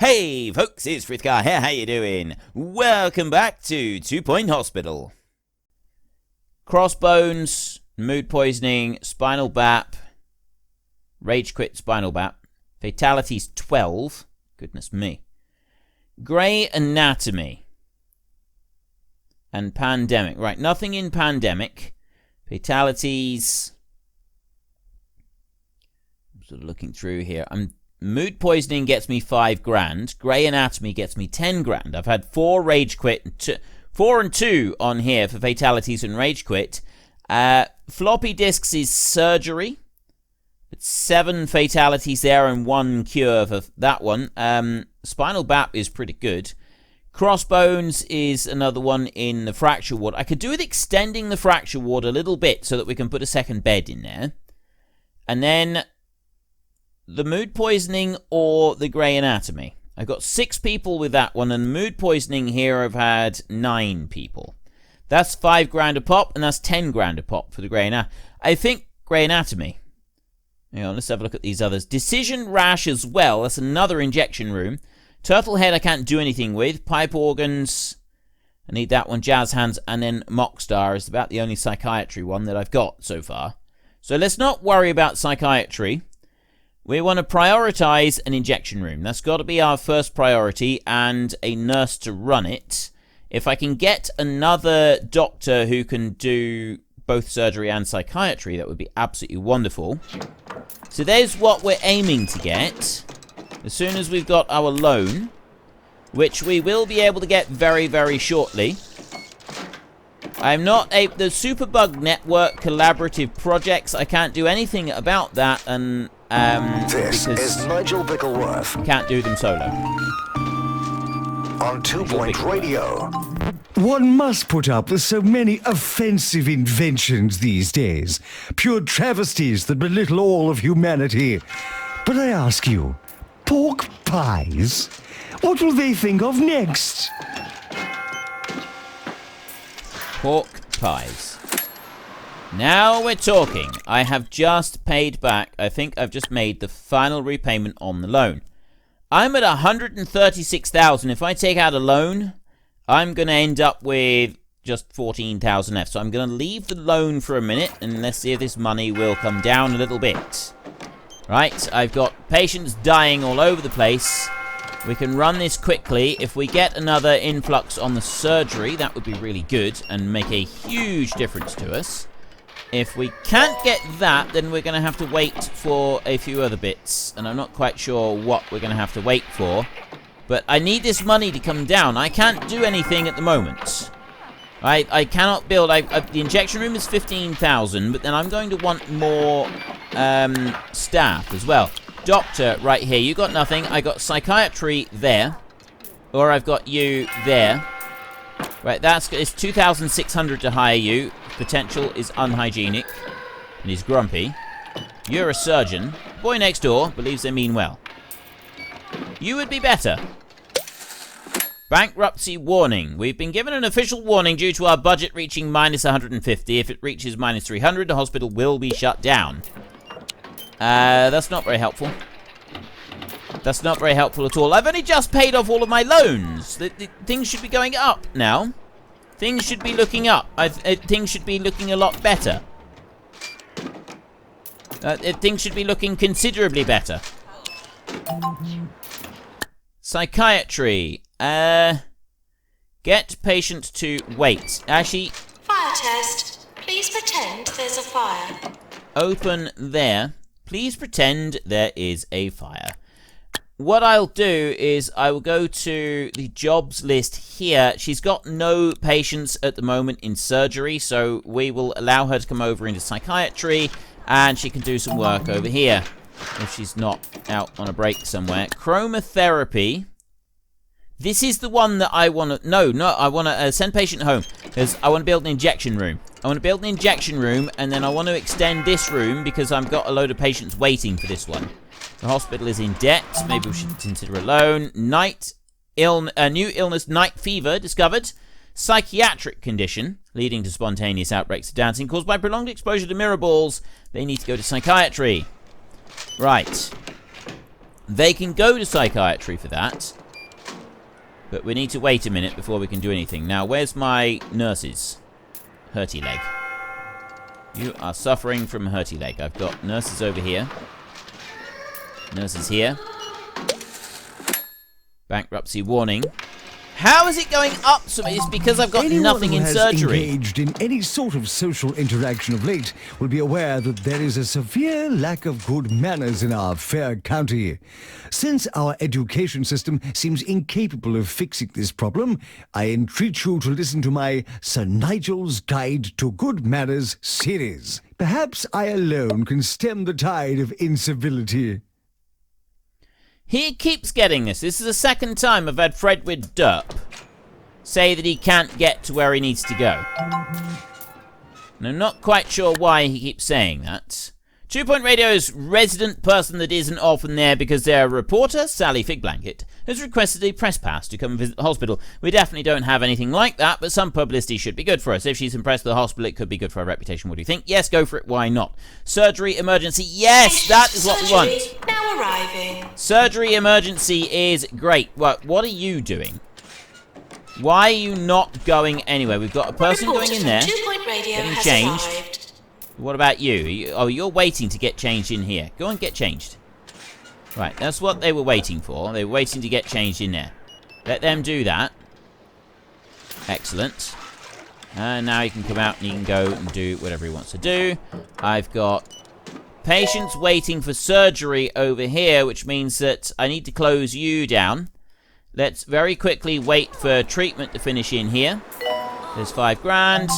Hey folks, it's Frithgar here, how you doing? Welcome back to 2 Point Hospital. Crossbones, mood poisoning, spinal bap, rage quit spinal bap, fatalities 12, goodness me. Grey anatomy and pandemic, right, nothing in pandemic. Fatalities, I'm sort of looking through here. Mood poisoning gets me 5 grand. Grey anatomy gets me 10 grand. I've had 4 rage quit, 4 and 2 on here for fatalities and rage quit. Floppy disks is surgery. It's 7 fatalities there and 1 cure for that one. Spinal bap is pretty good. Crossbones is another one in the fracture ward. I could do with extending the fracture ward a little bit so that we can put a second bed in there. And then the mood poisoning or the grey anatomy. I've got 6 people with that one, and mood poisoning here I've had 9 people. That's 5 grand a pop, and that's 10 grand a pop for the grey anatomy. I think grey anatomy. Hang on, let's have a look at these others. Decision rash as well. That's another injection room. Turtle head I can't do anything with. Pipe organs, I need that one. Jazz hands, and then Mockstar is about the only psychiatry one that I've got so far. So let's not worry about psychiatry. We want to prioritize an injection room. That's got to be our first priority, and a nurse to run it. If I can get another doctor who can do both surgery and psychiatry, that would be absolutely wonderful. So there's what we're aiming to get. As soon as we've got our loan, which we will be able to get very, very shortly. I'm not able... The Superbug Network collaborative projects, I can't do anything about that, and... this is Nigel Bickleworth. Can't do them solo. On 2 Point Radio. One must put up with so many offensive inventions these days. Pure travesties that belittle all of humanity. But I ask you, pork pies? What will they think of next? Pork pies. Now we're talking. I have just paid back. I think I've just made the final repayment on the loan. I'm at 136,000. If I take out a loan, I'm going to end up with just 14,000 left. So I'm going to leave the loan for a minute, and let's see if this money will come down a little bit. Right, I've got patients dying all over the place. We can run this quickly. If we get another influx on the surgery, that would be really good and make a huge difference to us. If we can't get that, then we're going to have to wait for a few other bits. And I'm not quite sure what we're going to have to wait for. But I need this money to come down. I can't do anything at the moment. I cannot build... the injection room is 15,000, but then I'm going to want more staff as well. Doctor, right here. You got nothing. I got psychiatry there. Or I've got you there. Right, it's 2,600 to hire you. Potential is unhygienic. And he's grumpy. You're a surgeon. Boy next door believes they mean well. You would be better. Bankruptcy warning. We've been given an official warning due to our budget reaching minus 150. If it reaches minus 300, the hospital will be shut down. That's not very helpful. That's not very helpful at all. I've only just paid off all of my loans. Things should be going up now. Things should be looking up. Things should be looking a lot better. Things should be looking considerably better. Psychiatry. Get patient to wait. Actually... Fire test. Please pretend there's a fire. Open there. Please pretend there is a fire. What I'll do is I will go to the jobs list here. She's got no patients at the moment in surgery, so we will allow her to come over into psychiatry, and she can do some work over here if she's not out on a break somewhere. Chromotherapy. This is the one that I want to... No, I want to send patient home, because I want to build an injection room. I want to build an injection room, and then I want to extend this room, because I've got a load of patients waiting for this one. The hospital is in debt. Maybe we should consider a loan. New illness, night fever, discovered. Psychiatric condition, leading to spontaneous outbreaks of dancing caused by prolonged exposure to mirror balls. They need to go to psychiatry. Right. They can go to psychiatry for that. But we need to wait a minute before we can do anything. Now, where's my nurses? Hurty leg. You are suffering from hurty leg. I've got nurses over here. Nurses here. Bankruptcy warning. How is it going up so much? It's because I've got nothing in surgery. Anyone who has engaged in any sort of social interaction of late will be aware that there is a severe lack of good manners in our fair county. Since our education system seems incapable of fixing this problem, I entreat you to listen to my Sir Nigel's Guide to Good Manners series. Perhaps I alone can stem the tide of incivility. He keeps getting this. This is the second time I've had Fredward Derp say that he can't get to where he needs to go. And I'm not quite sure why he keeps saying that. 2 Point Radio's resident person that isn't often there because their reporter, Sally Figblanket, has requested a press pass to come and visit the hospital. We definitely don't have anything like that, but some publicity should be good for us. If she's impressed with the hospital, it could be good for our reputation. What do you think? Yes, go for it. Why not? Surgery emergency. Yes, that is what we want. Now arriving. Surgery emergency is great. What are you doing? Why are you not going anywhere? We've got a person going in there, 2 Point Radio getting has changed. arrived. What about you? You're waiting to get changed in here. Go and get changed. Right, that's what they were waiting for. They were waiting to get changed in there. Let them do that. Excellent. And now he can come out and he can go and do whatever he wants to do. I've got patients waiting for surgery over here, which means that I need to close you down. Let's very quickly wait for treatment to finish in here. There's 5 grand.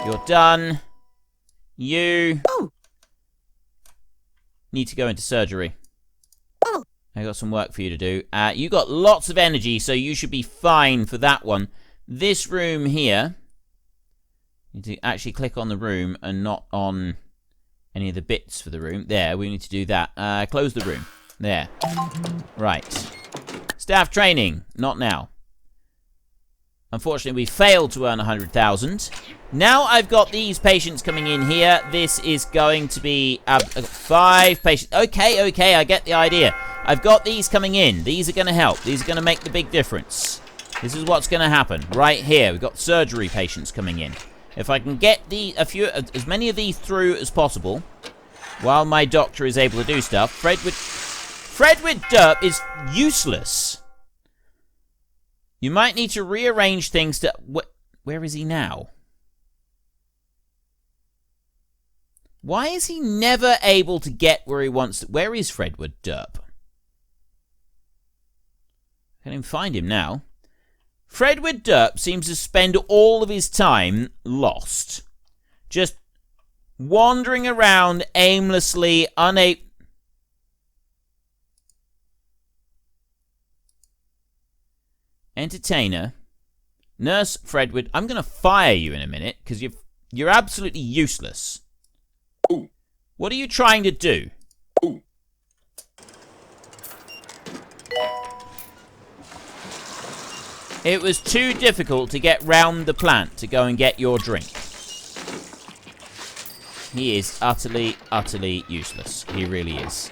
You're done. You need to go into surgery. I got some work for you to do. You got lots of energy, so you should be fine for that one. This room here, you need to actually click on the room and not on any of the bits for the room. There, we need to do that. Close the room. There. Right. Staff training. Not now. Unfortunately, we failed to earn 100,000. Now I've got these patients coming in here. This is going to be 5 patients. Okay, I get the idea. I've got these coming in. These are going to help. These are going to make the big difference. This is what's going to happen right here. We've got surgery patients coming in. If I can get as many of these through as possible, while my doctor is able to do stuff, Fredward Derp is useless. You might need to rearrange things to... Where is he now? Why is he never able to get where he wants to... Where is Fredward Derp? I can't even find him now. Fredward Derp seems to spend all of his time lost. Just wandering around aimlessly, unable... Entertainer. Nurse Fredward. I'm going to fire you in a minute because you're absolutely useless. Ooh. What are you trying to do? Ooh. It was too difficult to get round the plant to go and get your drink. He is utterly, utterly useless. He really is.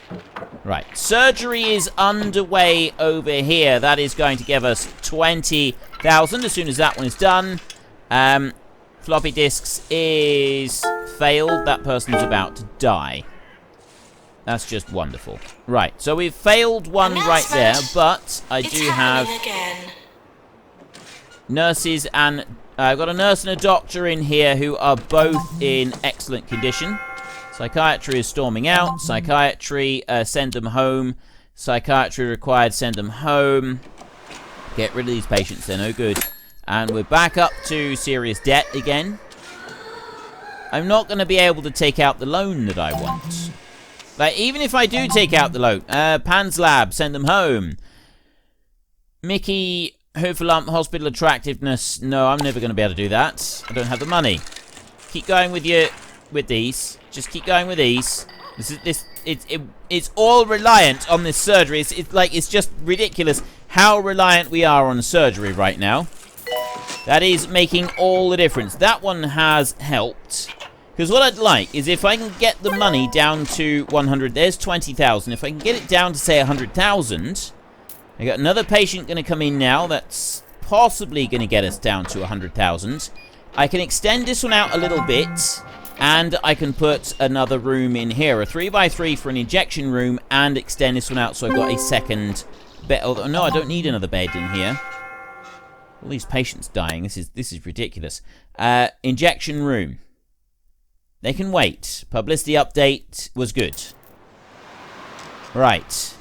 Right. Surgery is underway over here. That is going to give us 20,000 as soon as that one is done. Floppy disks is failed. That person's about to die. That's just wonderful. Right. So we've failed one right there, but I do have nurses and... I've got a nurse and a doctor in here who are both in excellent condition. Psychiatry is storming out. Psychiatry, send them home. Psychiatry required, send them home. Get rid of these patients, they're no good. And we're back up to serious debt again. I'm not going to be able to take out the loan that I want. Like, even if I do take out the loan, Pan's Lab, send them home. Mickey... Hoofalump, hospital attractiveness. No, I'm never going to be able to do that. I don't have the money. Keep going with these. Just keep going with these. It's all reliant on this surgery. It's just ridiculous how reliant we are on surgery right now. That is making all the difference. That one has helped Because what I'd like is if I can get the money down to 100, there's 20,000. If I can get it down to, say, 100,000, I got another patient going to come in now that's possibly going to get us down to 100,000. I can extend this one out a little bit, and I can put another room in here, a 3x3 for an injection room, and extend this one out so I've got a second bed. Although, no, I don't need another bed in here. All these patients dying. This is ridiculous. Injection room. They can wait. Publicity update was good. Right.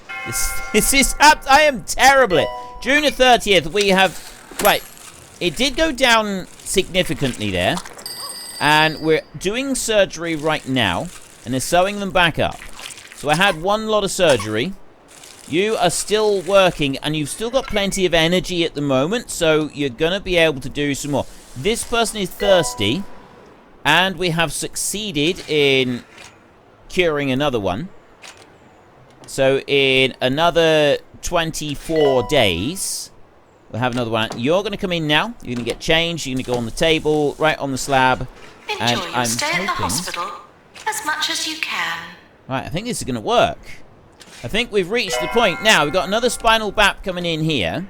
This is... I am terrible at... June the 30th, we have... Right. It did go down significantly there. And we're doing surgery right now. And they're sewing them back up. So I had one lot of surgery. You are still working. And you've still got plenty of energy at the moment. So you're going to be able to do some more. This person is thirsty. And we have succeeded in curing another one. So in another 24 days, we'll have another one. You're going to come in now. You're going to get changed. You're going to go on the table, right on the slab. Enjoy your stay at the hospital as much as you can. Right, I think this is going to work. I think we've reached the point. Now, we've got another spinal BAP coming in here.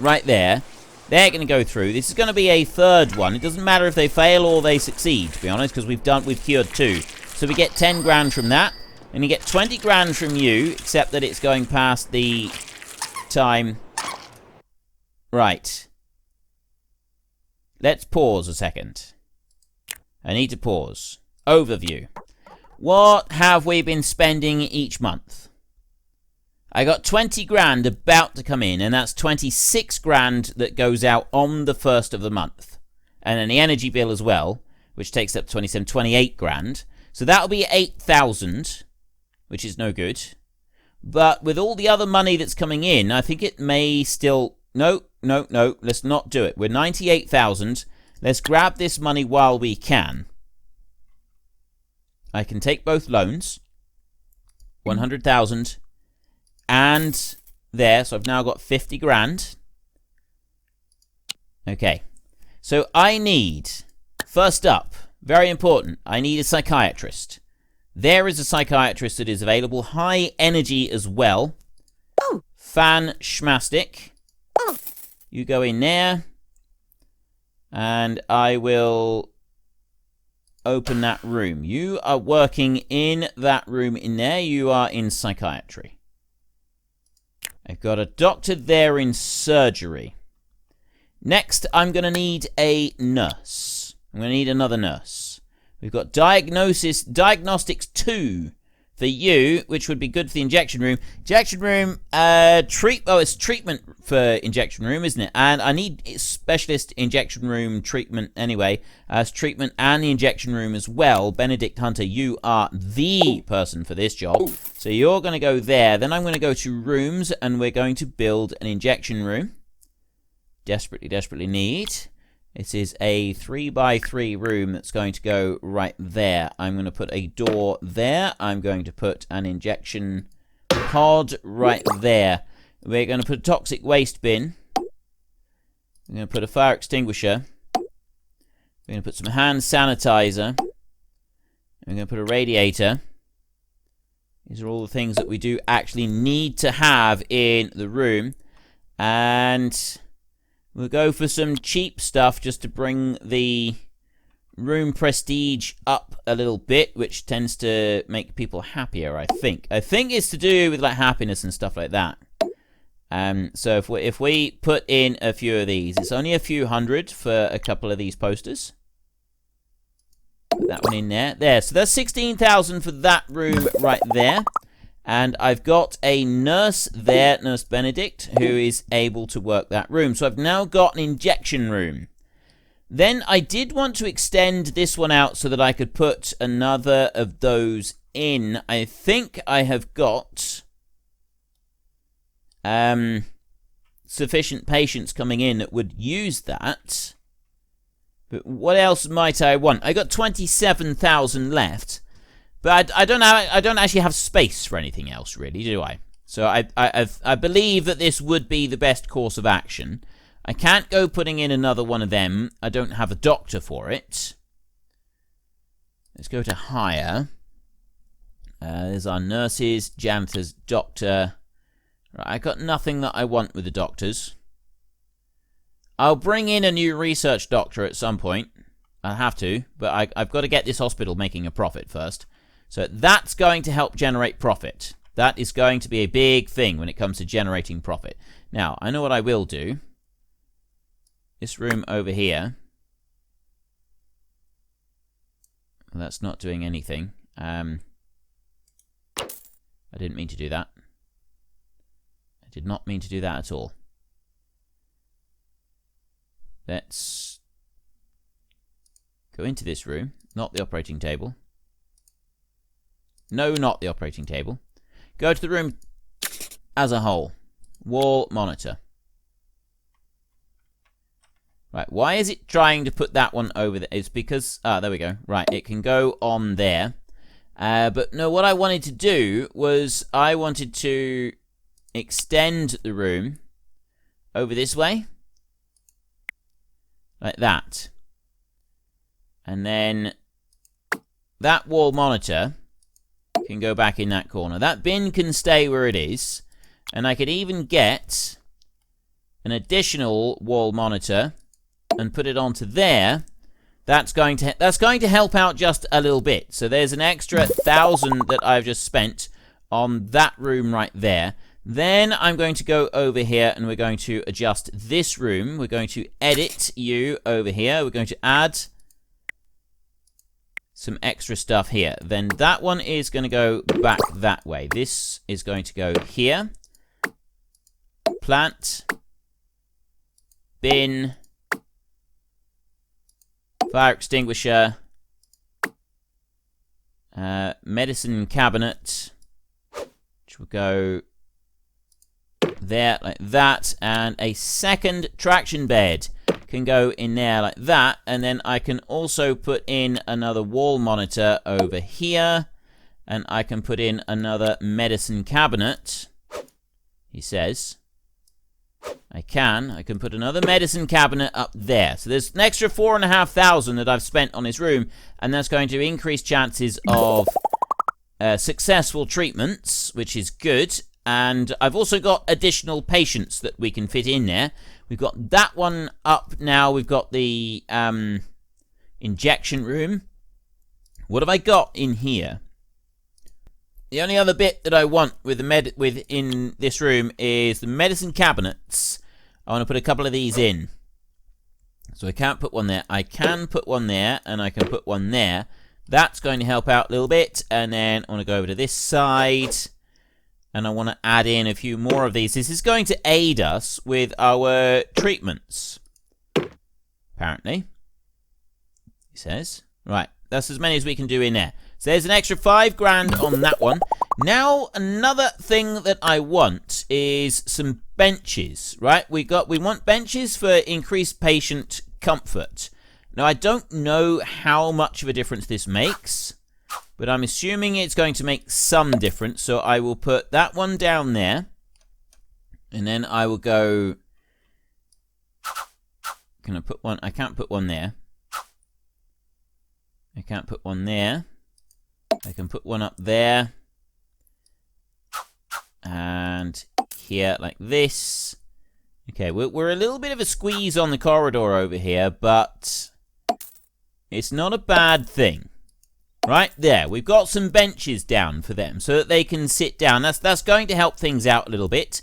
Right there. They're going to go through. This is going to be a third one. It doesn't matter if they fail or they succeed, to be honest, because we've cured 2. So we get 10 grand from that. And you get 20 grand from you, except that it's going past the time. Right. Let's pause a second. I need to pause. Overview. What have we been spending each month? I got 20 grand about to come in, and that's 26 grand that goes out on the 1st of the month. And then the energy bill as well, which takes up 28 grand. So that'll be 8,000, which is no good. But with all the other money that's coming in, I think it may still... No, let's not do it. We're 98,000. Let's grab this money while we can. I can take both loans. 100,000. And there, so I've now got 50 grand. Okay. So I need, first up, very important, I need a psychiatrist. There is a psychiatrist that is available. High energy as well. Oh. Fan-schmastic. Oh. You go in there. And I will open that room. You are working in that room in there. You are in psychiatry. I've got a doctor there in surgery. Next, I'm going to need a nurse. I'm going to need another nurse. We've got diagnostics 2 for you, which would be good for the injection room. Injection room, it's treatment for injection room, isn't it? And I need specialist injection room treatment anyway. As treatment and the injection room as well. Benedict Hunter, you are the person for this job. So you're going to go there. Then I'm going to go to rooms, and we're going to build an injection room. Desperately need. This is a 3x3 room that's going to go right there. I'm going to put a door there. I'm going to put an injection pod right there. We're going to put a toxic waste bin. We're going to put a fire extinguisher. We're going to put some hand sanitizer. We're going to put a radiator. These are all the things that we do actually need to have in the room. And we'll go for some cheap stuff just to bring the room prestige up a little bit, which tends to make people happier, I think. I think it's to do with like happiness and stuff like that. So if we put in a few of these, it's only a few hundred for a couple of these posters. Put that one in there. There, so that's 16,000 for that room right there. And I've got a nurse there, Nurse Benedict, who is able to work that room. So I've now got an injection room. Then I did want to extend this one out so that I could put another of those in. I think I have got sufficient patients coming in that would use that. But what else might I want? I got 27,000 left. But I don't actually have space for anything else, really, do I? So I believe that this would be the best course of action. I can't go putting in another one of them. I don't have a doctor for it. Let's go to hire. There's our nurses, janitors, doctor. Right, I got nothing that I want with the doctors. I'll bring in a new research doctor at some point. I'll have to, but I've got to get this hospital making a profit first. So that's going to help generate profit. That is going to be a big thing when it comes to generating profit. Now, I know what I will do. This room over here. Well, that's not doing anything. I didn't mean to do that. I did not mean to do that at all. Let's go into this room. Not the operating table. No, not the operating table. Go to the room as a whole. Wall monitor. Right, why is it trying to put that one over there? It's because... Ah, there we go. Right, it can go on there. But no, what I wanted to do was I wanted to extend the room over this way. Like that. And then that wall monitor can go back in that corner. That bin can stay where it is. And I could even get an additional wall monitor and put it onto there. That's going to help out just a little bit. So there's an extra 1,000 that I've just spent on that room right there. Then I'm going to go over here and we're going to adjust this room. We're going to edit you over here. We're going to add some extra stuff here. Then that one is going to go back that way. This is going to go here. Plant. Bin. Fire extinguisher. Medicine cabinet. Which will go there like that. And a second traction bed can go in there like that. And then I can also put in another wall monitor over here. And I can put in another medicine cabinet. He says. I can put another medicine cabinet up there. So there's an extra 4,500 that I've spent on his room, and that's going to increase chances of successful treatments, which is good. And I've also got additional patients that we can fit in there. We've got that one up now. We've got the injection room. What have I got in here? The only other bit that I want with the in this room is the medicine cabinets. I want to put a couple of these in. So I can't put one there. I can put one there, and I can put one there. That's going to help out a little bit. And then I want to go over to this side, and I want to add in a few more of these. This is going to aid us with our treatments. Apparently. He says. Right, that's as many as we can do in there. So there's an extra 5 grand on that one. Now, another thing that I want is some benches, right? We want benches for increased patient comfort. Now, I don't know how much of a difference this makes, but I'm assuming it's going to make some difference. So I will put that one down there, and then I will go... Can I put one? I can't put one there. I can't put one there. I can put one up there. And here, like this. Okay, we're a little bit of a squeeze on the corridor over here, but it's not a bad thing. Right there, we've got some benches down for them so that they can sit down. That's going to help things out a little bit.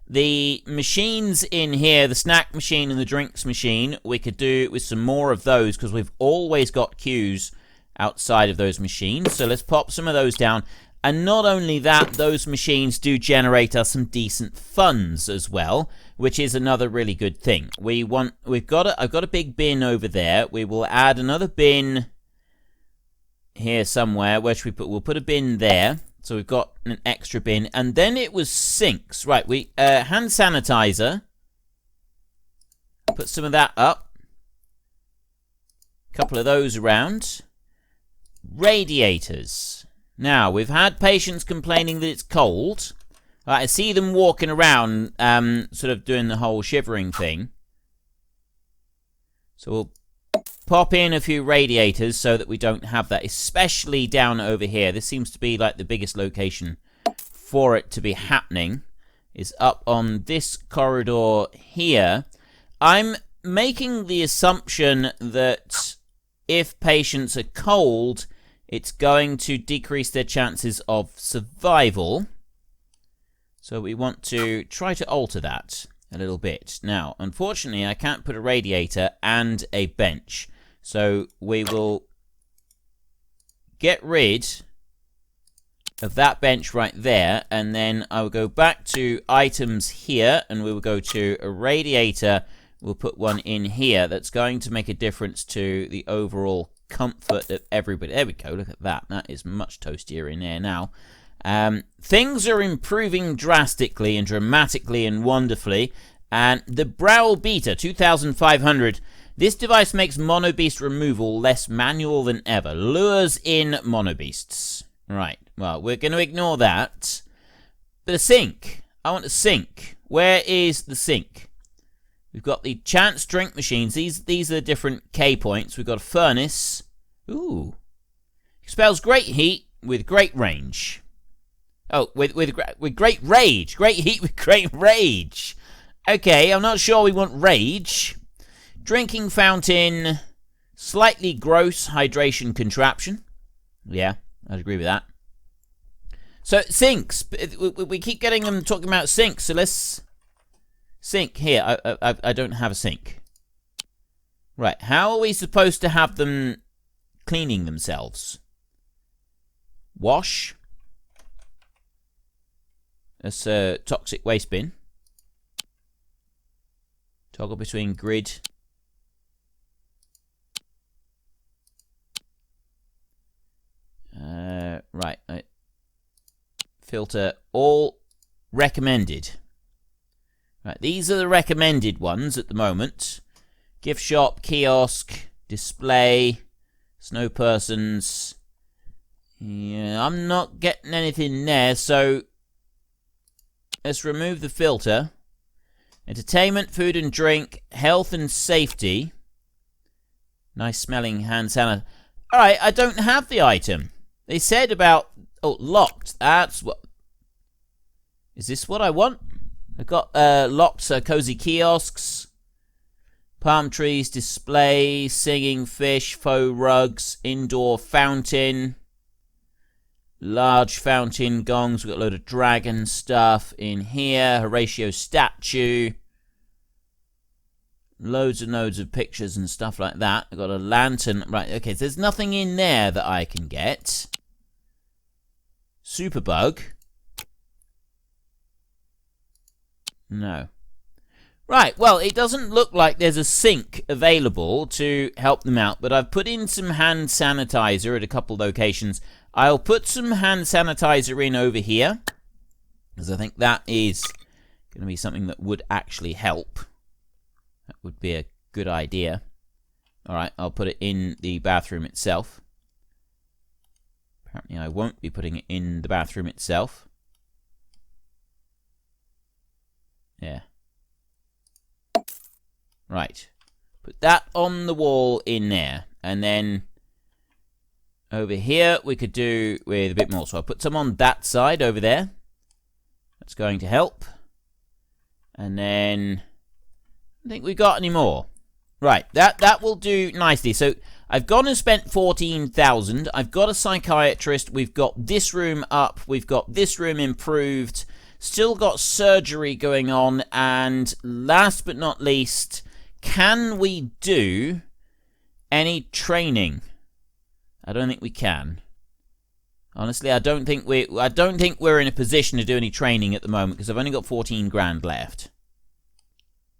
The machines in here, the snack machine and the drinks machine, we could do with some more of those because we've always got queues outside of those machines. So let's pop some of those down. And not only that, those machines do generate us some decent funds as well, which is another really good thing. I've got a big bin over there. We will add another bin here somewhere, which we'll put a bin there. So we've got an extra bin. And then it was sinks. Right, hand sanitizer. Put some of that up. A couple of those around. Radiators. Now, we've had patients complaining that it's cold. I see them walking around, sort of doing the whole shivering thing. So we'll pop in a few radiators so that we don't have that, especially down over here. This seems to be like the biggest location for it to be happening, is up on this corridor here. I'm making the assumption that if patients are cold, it's going to decrease their chances of survival. So we want to try to alter that a little bit. Now, unfortunately, I can't put a radiator and a bench. So we will get rid of that bench right there, and then I will go back to items here, and we will go to a radiator. We'll put one in here. That's going to make a difference to the overall comfort of everybody. There we go. Look at that. That is much toastier in there now. Things are improving drastically and dramatically and wonderfully. And the Brow Beater 2500. This device makes monobeast removal less manual than ever. Lures in monobeasts. Right. Well, we're going to ignore that. But a sink. I want a sink. Where is the sink? We've got the chance drink machines. These are different K points. We've got a furnace. Ooh. Expels great heat with great range. Oh, with great rage. Great heat with great rage. Okay, I'm not sure we want rage. Drinking fountain. Slightly gross hydration contraption. Yeah, I'd agree with that. So, sinks. We keep getting them talking about sinks, so let's... Sink. Here, I don't have a sink. Right, how are we supposed to have them cleaning themselves? Wash. That's a toxic waste bin. Toggle between grid. Right. Filter all recommended. Right, these are the recommended ones at the moment. Gift shop, kiosk, display, snow persons. Yeah, I'm not getting anything there, so let's remove the filter. Entertainment, food and drink, health and safety. Nice smelling hand sanitizer. Alright, I don't have the item. They said about... Oh, locked. That's what... Is this what I want? I've got locked cozy kiosks, palm trees, display, singing fish, faux rugs, indoor fountain, large fountain gongs. We've got a load of dragon stuff in here, Horatio statue, loads and loads of pictures and stuff like that. I've got a lantern. Right, okay, so there's nothing in there that I can get. Superbug. No. Right, well, it doesn't look like there's a sink available to help them out, but I've put in some hand sanitizer at a couple locations. I'll put some hand sanitizer in over here, because I think that is going to be something that would actually help. That would be a good idea. Alright, I'll put it in the bathroom itself. Apparently I won't be putting it in the bathroom itself. Yeah. Right. Put that on the wall in there. And then over here we could do with a bit more. So I'll put some on that side over there. That's going to help. And then I don't think we got any more. Right. That will do nicely. So I've gone and spent 14,000. I've got a psychiatrist. We've got this room up. We've got this room improved. Still got surgery going on, and last but not least, can we do any training? I don't think we can. Honestly, I don't think we're in a position to do any training at the moment because I've only got 14 grand left.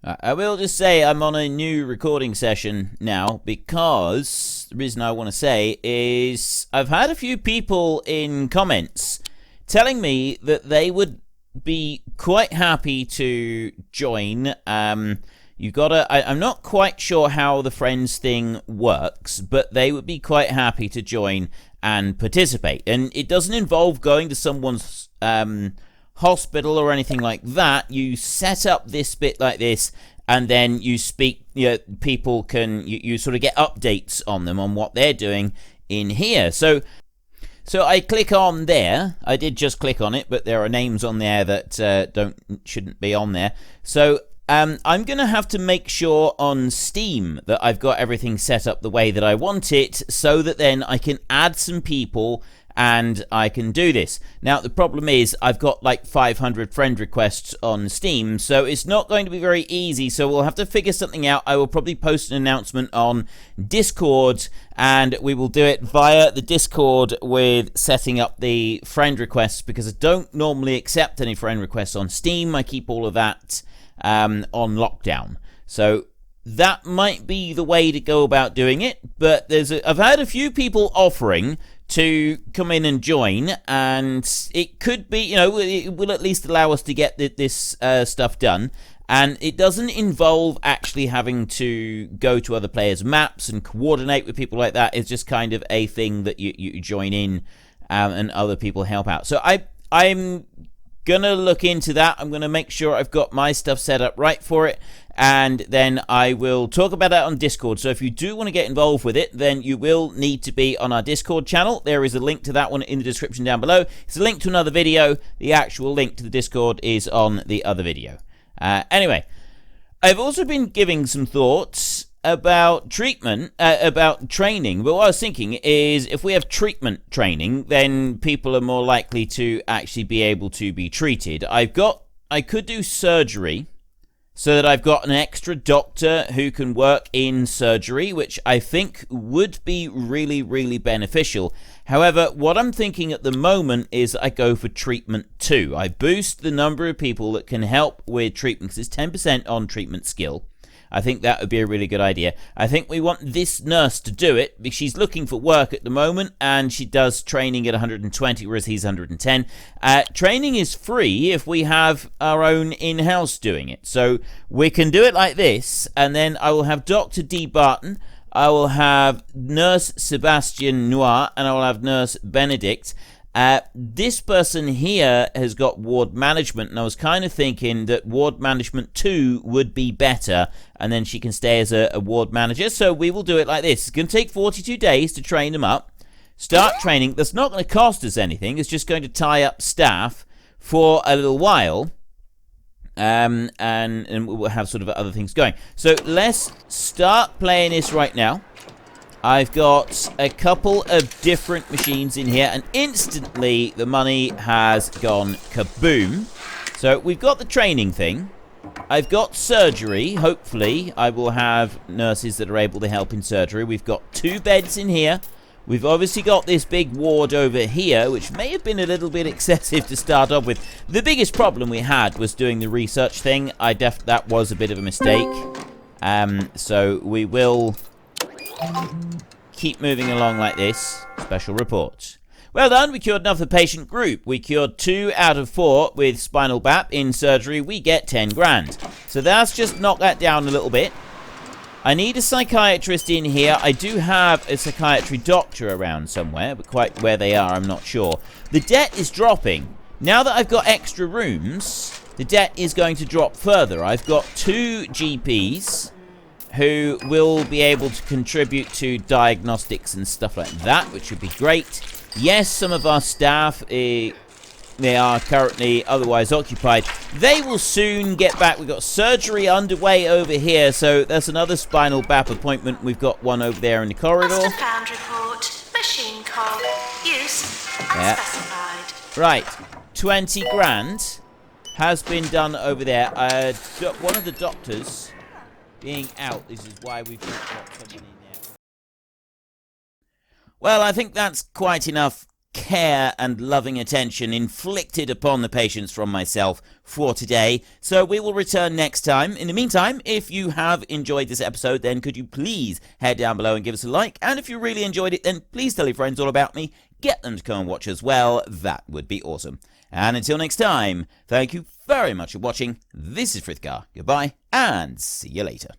I will just say I'm on a new recording session now because the reason I want to say is I've had a few people in comments telling me that they would be quite happy to join. I'm not quite sure how the friends thing works, but they would be quite happy to join and participate. And it doesn't involve going to someone's hospital or anything like that. You set up this bit like this, and then you speak, people can, you sort of get updates on them, on what they're doing in here. So I click on there. I did just click on it, but there are names on there that shouldn't be on there. So I'm going to have to make sure on Steam that I've got everything set up the way that I want it, so that then I can add some people and I can do this. Now, the problem is I've got like 500 friend requests on Steam, so it's not going to be very easy, so we'll have to figure something out. I will probably post an announcement on Discord, and we will do it via the Discord with setting up the friend requests, because I don't normally accept any friend requests on Steam. I keep all of that on lockdown. So that might be the way to go about doing it, but I've had a few people offering to come in and join, and it could be, it will at least allow us to get this stuff done, and it doesn't involve actually having to go to other players' maps and coordinate with people like that. It's just kind of a thing that you join in, and other people help out. So I'm gonna look into that. I'm gonna make sure I've got my stuff set up right for it, and then I will talk about that on Discord. So if you do want to get involved with it, then you will need to be on our Discord channel. There is a link to that one in the description down below. It's a link to another video. The actual link to the Discord is on the other video. Anyway, I've also been giving some thoughts about about training. But what I was thinking is, if we have treatment training, then people are more likely to actually be able to be treated. I could do surgery, so that I've got an extra doctor who can work in surgery, which I think would be really, really beneficial. However, what I'm thinking at the moment is I go for treatment 2. I boost the number of people that can help with treatment, because it's 10% on treatment skill. I think that would be a really good idea. I think we want this nurse to do it, because she's looking for work at the moment, and she does training at 120, whereas he's 110. Training is free if we have our own in-house doing it. So we can do it like this, and then I will have Dr. D. Barton, I will have Nurse Sebastian Noir, and I will have Nurse Benedict. This person here has got ward management, and I was kind of thinking that ward management 2 would be better, and then she can stay as a ward manager. So we will do it like this. It's going to take 42 days to train them up. Start training. That's not going to cost us anything. It's just going to tie up staff for a little while, and we'll have sort of other things going. So let's start playing this right now. I've got a couple of different machines in here, and instantly the money has gone kaboom. So we've got the training thing. I've got surgery. Hopefully I will have nurses that are able to help in surgery. We've got 2 beds in here. We've obviously got this big ward over here, which may have been a little bit excessive to start off with. The biggest problem we had was doing the research thing. That was a bit of a mistake. So we will keep moving along like this. Special report. Well done, we cured enough of the patient group. We cured 2 out of 4 with spinal BAP in surgery. We get 10 grand. So that's just knocked that down a little bit. I need a psychiatrist in here. I do have a psychiatry doctor around somewhere, but quite where they are, I'm not sure. The debt is dropping. Now that I've got extra rooms, the debt is going to drop further. I've got 2 GPs who will be able to contribute to diagnostics and stuff like that, which would be great. Yes, some of our staff, they are currently otherwise occupied. They will soon get back. We've got surgery underway over here, so that's another spinal BAP appointment. We've got one over there in the corridor. Master found report. Machine call. Use unspecified. Right, 20 grand has been done over there. One of the doctors being out, this is why we've got someone in there. Well, I think that's quite enough care and loving attention inflicted upon the patients from myself for today. So we will return next time. In the meantime, if you have enjoyed this episode, then could you please head down below and give us a like? And if you really enjoyed it, then please tell your friends all about me. Get them to come and watch as well. That would be awesome. And until next time, thank you very much for watching. This is Frithgar. Goodbye, and see you later.